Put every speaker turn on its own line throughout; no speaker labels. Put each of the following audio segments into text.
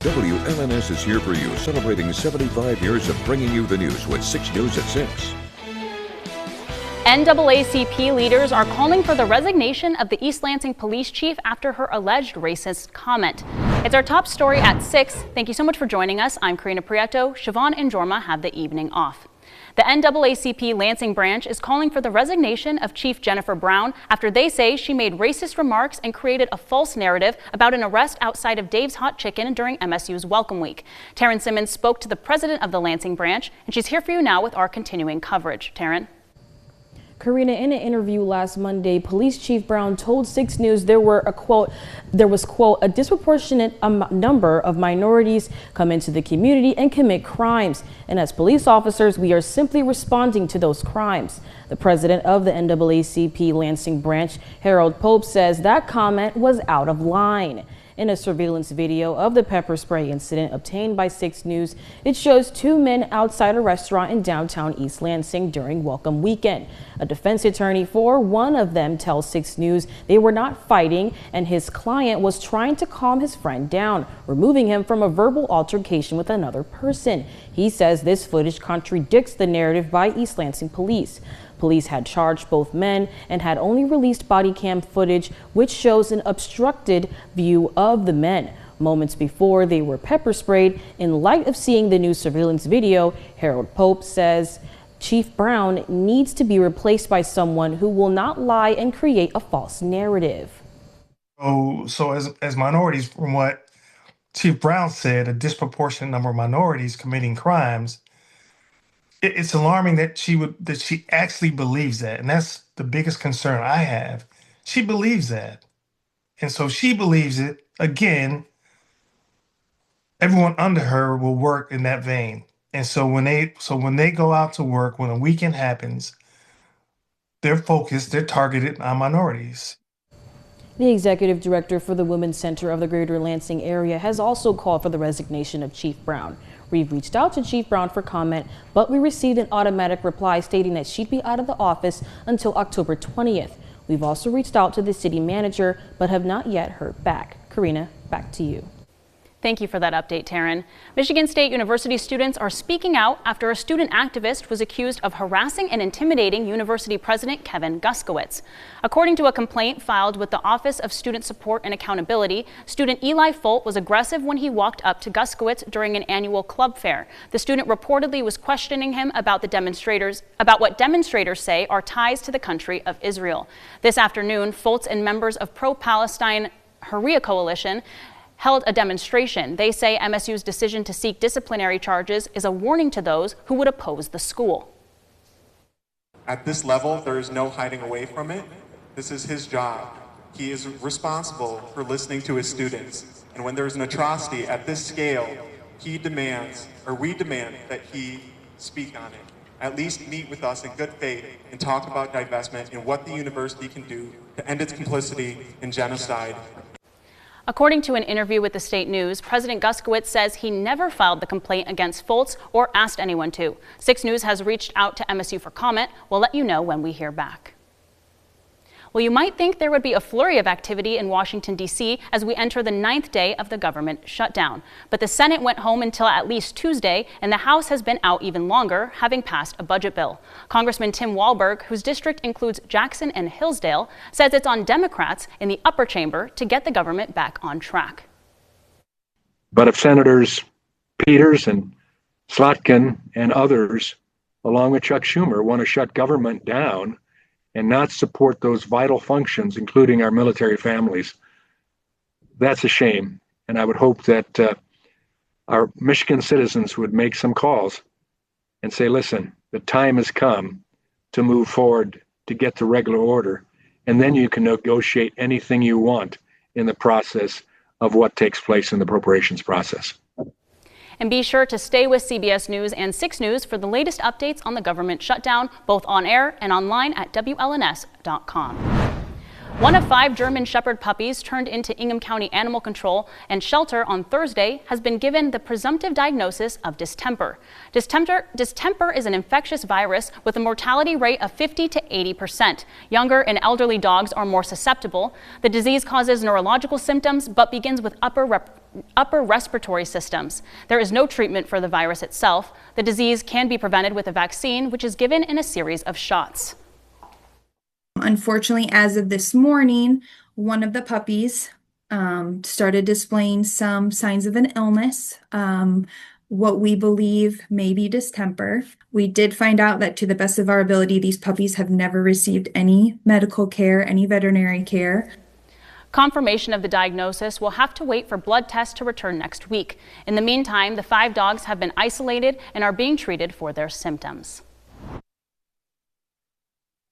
WLNS is here for you, celebrating 75 years of bringing you the news with 6 News at 6.
NAACP leaders are calling for the resignation of the East Lansing police chief after her alleged racist comment. It's our top story at 6. Thank you so much for joining us. I'm Karina Prieto. Siobhan and Jorma have the evening off. The NAACP Lansing branch is calling for the resignation of Chief Jennifer Brown after they say she made racist remarks and created a false narrative about an arrest outside of Dave's Hot Chicken during MSU's Welcome Week. Taryn Simmons spoke to the president of the Lansing branch, and she's here for you now with our continuing coverage. Taryn?
Karina, in an interview last Monday, Police Chief Brown told 6 News there was, quote, a disproportionate number of minorities come into the community and commit crimes. And as police officers, we are simply responding to those crimes. The president of the NAACP Lansing branch, Harold Pope, says that comment was out of line. In a surveillance video of the pepper spray incident obtained by 6 News, it shows 2 men outside a restaurant in downtown East Lansing during Welcome Weekend. A defense attorney for one of them tells 6 News they were not fighting and his client was trying to calm his friend down, removing him from a verbal altercation with another person. He says this footage contradicts the narrative by East Lansing police. Police had charged both men and had only released body cam footage which shows an obstructed view of the men. Moments before they were pepper sprayed. In light of seeing the new surveillance video, Harold Pope says Chief Brown needs to be replaced by someone who will not lie and create a false narrative.
So as minorities, from what Chief Brown said, a disproportionate number of minorities committing crimes, it's alarming that she actually believes that. And that's the biggest concern I have. She believes that. And so she believes it. Again, everyone under her will work in that vein. And so when they go out to work, when a weekend happens, they're focused, they're targeted on minorities.
The executive director for the Women's Center of the Greater Lansing area has also called for the resignation of Chief Brown. We've reached out to Chief Brown for comment, but we received an automatic reply stating that she'd be out of the office until October 20th. We've also reached out to the city manager, but have not yet heard back. Karina, back to you.
Thank you for that update, Taryn. Michigan State University students are speaking out after a student activist was accused of harassing and intimidating University President Kevin Guskiewicz. According to a complaint filed with the Office of Student Support and Accountability, student Eli Folt was aggressive when he walked up to Guskiewicz during an annual club fair. The student reportedly was questioning him about what demonstrators say are ties to the country of Israel. This afternoon, Folt and members of pro-Palestine Huria Coalition held a demonstration. They say MSU's decision to seek disciplinary charges is a warning to those who would oppose the school.
At this level, there is no hiding away from it. This is his job. He is responsible for listening to his students. And when there's an atrocity at this scale, we demand that he speak on it. At least meet with us in good faith and talk about divestment and what the university can do to end its complicity in genocide.
According to an interview with the State News, President Guskiewicz says he never filed the complaint against Foltz or asked anyone to. 6 News has reached out to MSU for comment. We'll let you know when we hear back. Well, you might think there would be a flurry of activity in Washington, D.C. as we enter the 9th day of the government shutdown. But the Senate went home until at least Tuesday, and the House has been out even longer, having passed a budget bill. Congressman Tim Walberg, whose district includes Jackson and Hillsdale, says it's on Democrats in the upper chamber to get the government back on track.
But if Senators Peters and Slotkin and others, along with Chuck Schumer, want to shut government down and not support those vital functions, including our military families, that's a shame. And I would hope that our Michigan citizens would make some calls and say, listen, the time has come to move forward to get to regular order. And then you can negotiate anything you want in the process of what takes place in the appropriations process.
And be sure to stay with CBS News and 6 News for the latest updates on the government shutdown, both on air and online at WLNS.com. One of 5 German Shepherd puppies turned into Ingham County Animal Control and Shelter on Thursday has been given the presumptive diagnosis of distemper. Distemper is an infectious virus with a mortality rate of 50 to 80%. Younger and elderly dogs are more susceptible. The disease causes neurological symptoms but begins with upper upper respiratory systems. There is no treatment for the virus itself. The disease can be prevented with a vaccine, which is given in a series of shots.
Unfortunately, as of this morning, one of the puppies started displaying some signs of an illness, what we believe may be distemper. We did find out that, to the best of our ability, these puppies have never received any medical care, any veterinary care.
Confirmation of the diagnosis will have to wait for blood tests to return next week. In the meantime, the 5 dogs have been isolated and are being treated for their symptoms.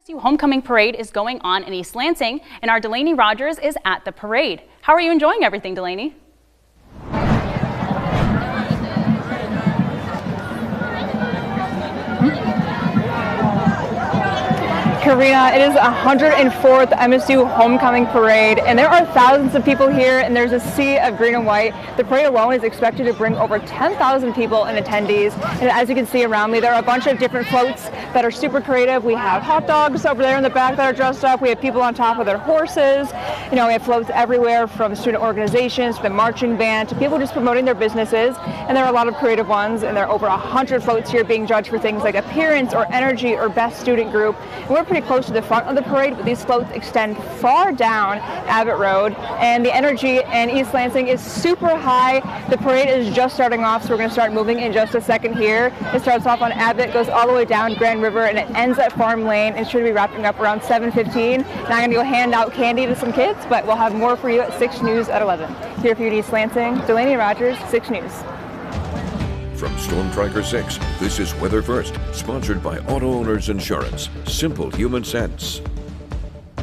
The homecoming parade is going on in East Lansing, and our Delaney Rogers is at the parade. How are you enjoying everything, Delaney?
Karina, it is 104th MSU Homecoming Parade, and there are thousands of people here, and there's a sea of green and white. The parade alone is expected to bring over 10,000 people and attendees, and as you can see around me, there are a bunch of different floats that are super creative. We have hot dogs over there in the back that are dressed up. We have people on top of their horses. You know, we have floats everywhere, from student organizations to the marching band to people just promoting their businesses, and there are a lot of creative ones, and there are over 100 floats here being judged for things like appearance or energy or best student group. And we're pretty close to the front of the parade, but these floats extend far down Abbott Road, and the energy in East Lansing is super high. The parade is just starting off, so we're going to start moving in just a second here. It starts off on Abbott, goes all the way down Grand River, and it ends at Farm Lane. It should be wrapping up around 7:15. Now I'm going to go hand out candy to some kids, but we'll have more for you at 6 News at 11. Here for you in East Lansing, Delaney Rogers, 6 News.
From Storm Tracker 6, this is Weather First, sponsored by Auto Owners Insurance. Simple human sense.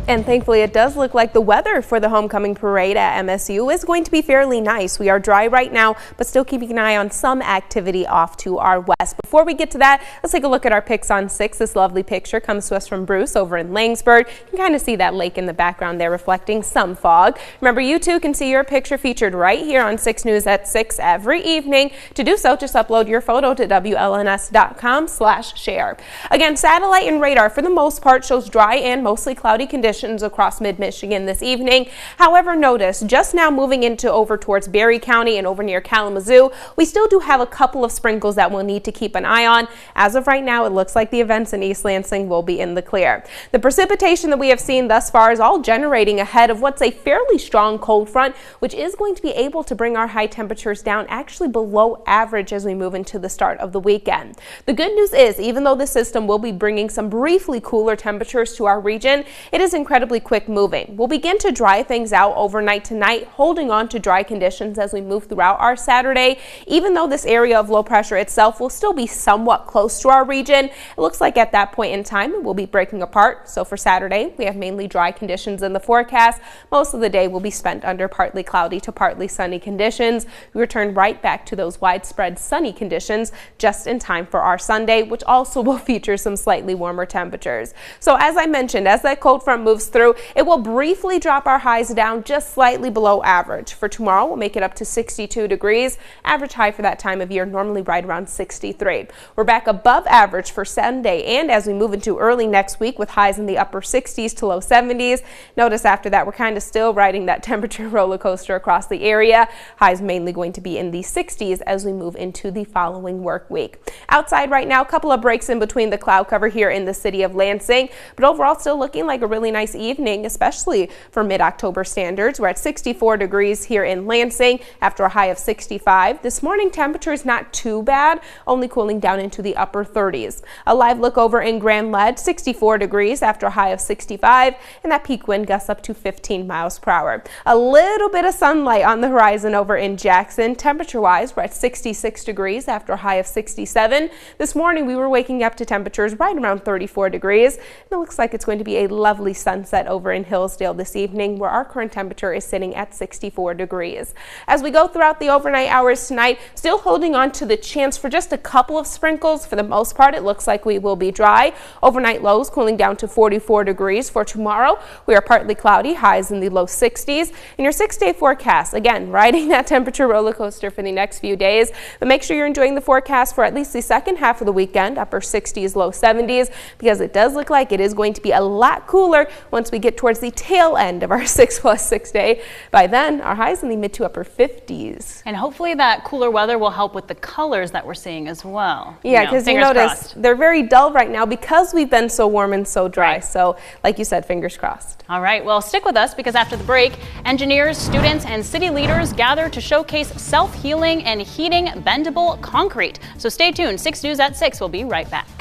And thankfully, it does look like the weather for the homecoming parade at MSU is going to be fairly nice. We are dry right now, but still keeping an eye on some activity off to our west. Before we get to that, let's take a look at our pics on 6. This lovely picture comes to us from Bruce over in Langsburg. You can kind of see that lake in the background there reflecting some fog. Remember, you too can see your picture featured right here on 6 News at 6 every evening. To do so, just upload your photo to WLNS.com/share. Again, satellite and radar for the most part shows dry and mostly cloudy conditions across mid-Michigan this evening. However, notice just now moving into over towards Berry County and over near Kalamazoo, we still do have a couple of sprinkles that we'll need to keep an eye on. As of right now, it looks like the events in East Lansing will be in the clear. The precipitation that we have seen thus far is all generating ahead of what's a fairly strong cold front, which is going to be able to bring our high temperatures down actually below average as we move into the start of the weekend. The good news is, even though the system will be bringing some briefly cooler temperatures to our region, it is incredibly quick moving. We'll begin to dry things out overnight tonight, holding on to dry conditions as we move throughout our Saturday. Even though this area of low pressure itself will still be somewhat close to our region, it looks like at that point in time it will be breaking apart. So for Saturday, we have mainly dry conditions in the forecast. Most of the day will be spent under partly cloudy to partly sunny conditions. We return right back to those widespread sunny conditions just in time for our Sunday, which also will feature some slightly warmer temperatures. So as I mentioned, as that cold front moves through, it will briefly drop our highs down just slightly below average. For tomorrow, we'll make it up to 62 degrees. Average high for that time of year, normally right around 63. We're back above average for Sunday, and as we move into early next week with highs in the upper 60s to low 70s. Notice after that, we're kind of still riding that temperature roller coaster across the area. Highs mainly going to be in the 60s as we move into the following work week. Outside right now, a couple of breaks in between the cloud cover here in the city of Lansing, but overall still looking like a really nice evening, especially for mid-October standards. We're at 64 degrees here in Lansing after a high of 65. This morning temperature is not too bad, only cooling down into the upper 30s. A live look over in Grand Lead, 64 degrees after a high of 65, and that peak wind gusts up to 15 miles per hour. A little bit of sunlight on the horizon over in Jackson. Temperature-wise, we're at 66 degrees after a high of 67. This morning we were waking up to temperatures right around 34 degrees, and it looks like it's going to be a lovely sunset over in Hillsdale this evening, where our current temperature is sitting at 64 degrees. As we go throughout the overnight hours tonight, still holding on to the chance for just a couple of sprinkles. For the most part, it looks like we will be dry. Overnight lows cooling down to 44 degrees. For tomorrow, we are partly cloudy, highs in the low 60s. In your 6-day forecast, again, riding that temperature roller coaster for the next few days, but make sure you're enjoying the forecast for at least the second half of the weekend, upper 60s, low 70s, because it does look like it is going to be a lot cooler once we get towards the tail end of our 6+6 day. By then, our highs in the mid to upper 50s.
And hopefully that cooler weather will help with the colors that we're seeing as well.
Yeah, because you notice they're very dull right now because we've been so warm and so dry.
Right.
So like you said, fingers crossed.
All right, well, stick with us because after the break, engineers, students, and city leaders gather to showcase self-healing and heating bendable concrete. So stay tuned. 6 News at 6. We'll be right back.